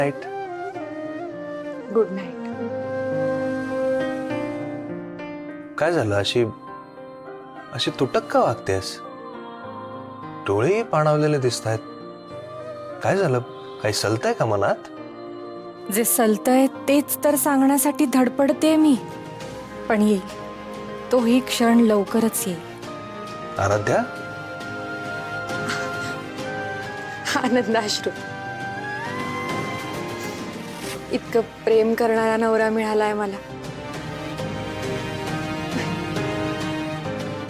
Night. Good night. काय झालं? अशी अशी तुटक का वागतेस? डोळेही पाणावलेले दिसत आहेत. काय झालं? काही सलतंय का मनात? जे सलतंय तेच तर सांगण्यासाठी धडपडते मी, पण येईल तोही क्षण लवकरच येईल. आराध्या, आनंदाश्रू. इतकं प्रेम करणारा नवरा मिळालाय मला.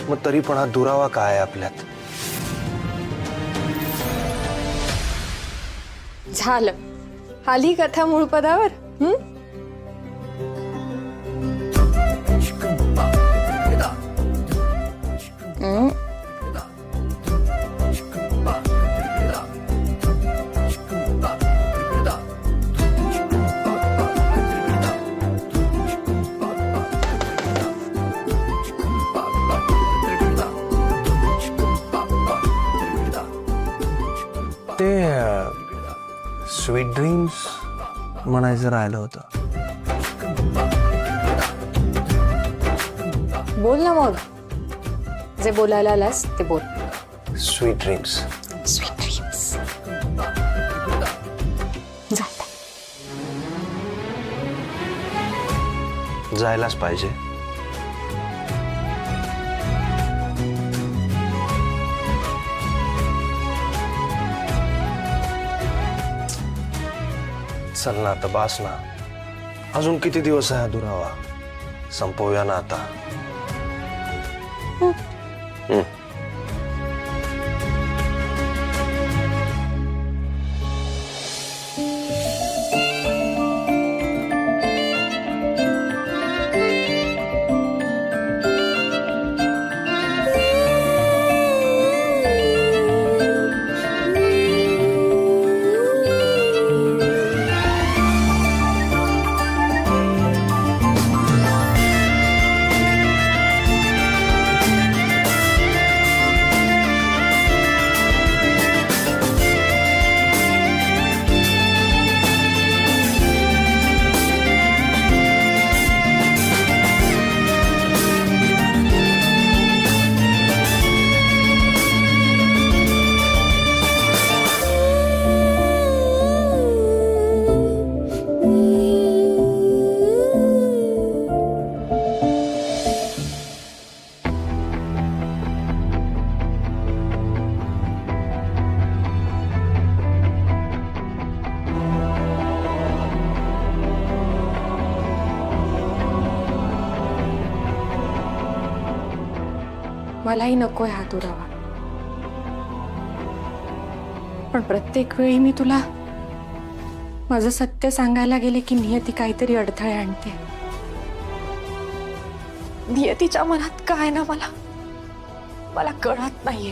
मग तरी पण हा दुरावा काय आहे आपल्यात? झालं, आली कथा मूळ पदावर. ते स्वीट ड्रीम्स म्हणायचं राहिलं होतं. बोल ना मग, जे बोलायला आलास ते बोल. Sweet dreams. Sweet dreams. जायलाच पाहिजे. चल ना आता, बास ना. अजून किती दिवस आहे हा दुरावा? संपवूया ना आता. मलाही नकोय हा दुरावा, पण प्रत्येक वेळी मी तुला माझं सत्य सांगायला गेले की नियती काहीतरी अडथळे आणते. नियतीच्या मनात काय ना मला कळत नाहीये.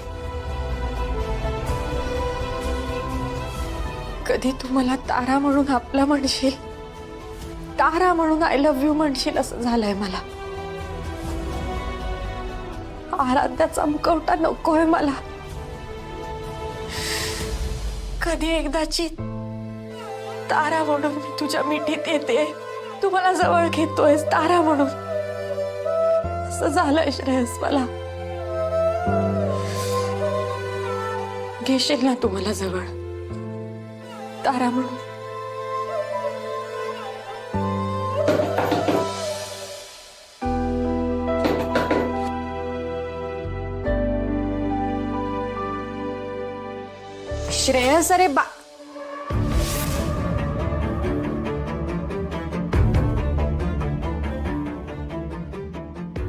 कधी तू मला तारा म्हणून आपला म्हणशील, तारा म्हणून आय लव्ह यू म्हणशील, असं झालंय मला. आराध्याचा मुखवटा नकोय मला. कधी एकदाची तारा म्हणून मी तुझ्या मिठीत येते, तू मला जवळ घेतोयस तारा म्हणून, असं झालंय श्रेयस मला. घेशील ना तू मला जवळ तारा म्हणून? श्रेयस, अरे बा.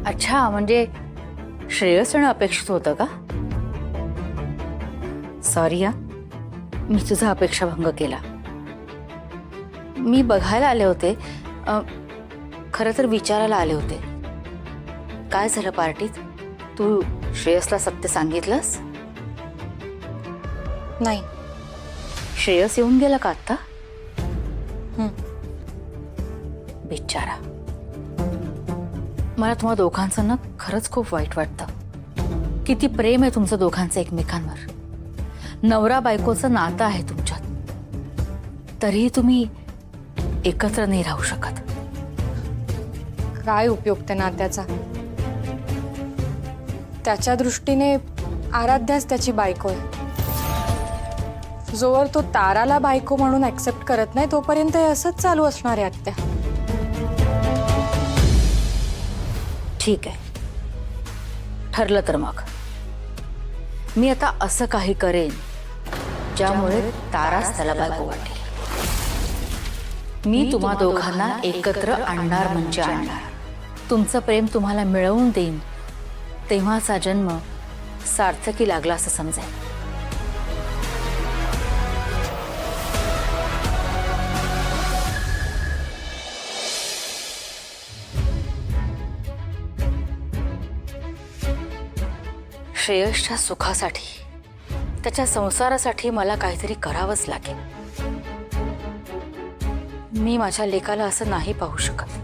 अच्छा, म्हणजे श्रेयस येणं अपेक्षित होतं का? सॉरी हा, मी तुझा अपेक्षाभंग केला. मी बघायला आले होते, खरं तर विचारायला आले होते. काय झालं पार्टीत? तू श्रेयसला सत्य सांगितलंस? नाही. श्रेयस येऊन गेला का आता? बिचारा. मला तुम्हा दोघांचं ना खरंच खूप वाईट वाटतं. किती प्रेम आहे तुमचं दोघांचं एकमेकांवर. नवरा बायकोचं नातं आहे तुमच्यात. तरीही तुम्ही एकत्र नाही राहू शकत. काय उपयोग त्या नात्याचा? त्याच्या दृष्टीने आराध्याच त्याची बायको आहे. जोवर तो ताराला बायको म्हणून ऍक्सेप्ट करत नाही तोपर्यंत हे असंच चालू असणार आहे आत्या. ठीक आहे, ठरलं तर मग मी आता असं काही करेन ज्यामुळे ताराच त्याला बायको वाटेल. मी तुम्हा दोघांना एकत्र आणणार म्हणजे आणणार. तुमचं प्रेम तुम्हाला मिळवून देईन, तेव्हाचा जन्म सार्थकी लागला असं समजेल. श्रेयसच्या सुखासाठी, त्याच्या संसारासाठी मला काहीतरी करावंच लागेल. मी माझ्या लेकाला असं नाही पाहू शकत.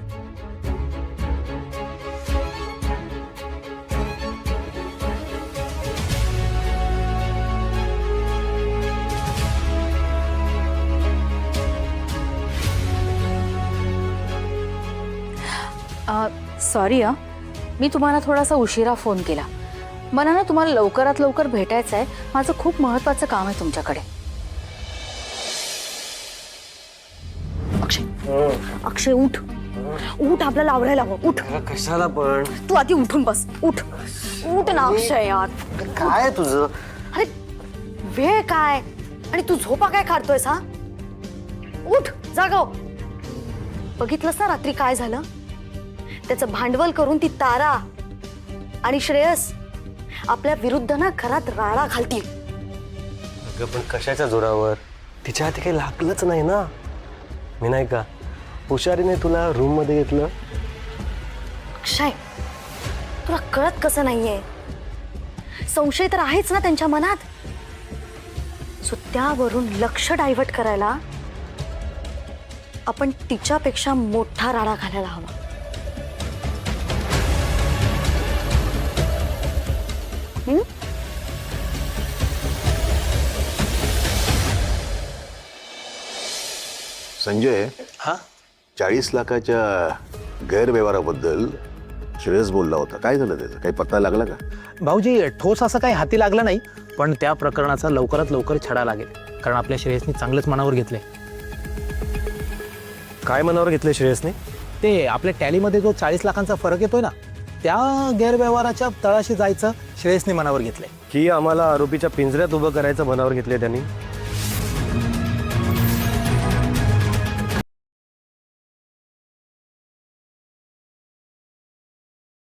सॉरी मी तुम्हाला थोडासा उशिरा फोन केला. मला ना तुम्हाला लवकरात लवकर भेटायचं आहे. माझं खूप महत्त्वाचं काम आहे तुमच्याकडे. अक्षय उठ उठ, आपल्याला आवरायला हवं. उठ. कशाला पण? तू आधी उठून बस. उठ उठ ना अक्षय यार. काय तुझं? अरे वेळ काय आणि तू झोपा काय काढतोयस हा? उठ, जागव. बघितलंस ना रात्री काय झालं? त्याचं भांडवल करून ती तारा आणि श्रेयस आपल्या विरुद्ध ना घरात राडा घालतील. अगं पण कशाच्या जोरावर? तिच्या हाती काही लागलंच नाही ना. मी नाही का हुशारीने तुला रूम मध्ये घेतलं. अक्षय तुला कळत कसं नाहीये? संशय तर आहेच ना त्यांच्या मनात. सो त्यावरून लक्ष डायव्हर्ट करायला आपण तिच्यापेक्षा मोठा राडा घालायला हवा. संजय, हा 40 लाखाच्या गैरव्यवहाराबद्दल श्रेयस बोलला होता. काय झालं त्याचं? काही पत्ता लागला का? भाऊजी ठोस असं काही हाती लागलं नाही, पण त्या प्रकरणाचा लवकरात लवकर छडा लागेल. कारण आपल्या श्रेयसनी चांगलंच मनावर घेतलंय. काय मनावर घेतलं श्रेयसने? ते आपल्या टॅलीमध्ये जो 40 लाखांचा फरक येतोय ना, त्या गैरव्यवहाराच्या तळाशी जायचं श्रेयसने मनावर घेतलंय. की आम्हाला आरोपीच्या पिंजऱ्यात उभं करायचं मनावर घेतलंय त्यांनी.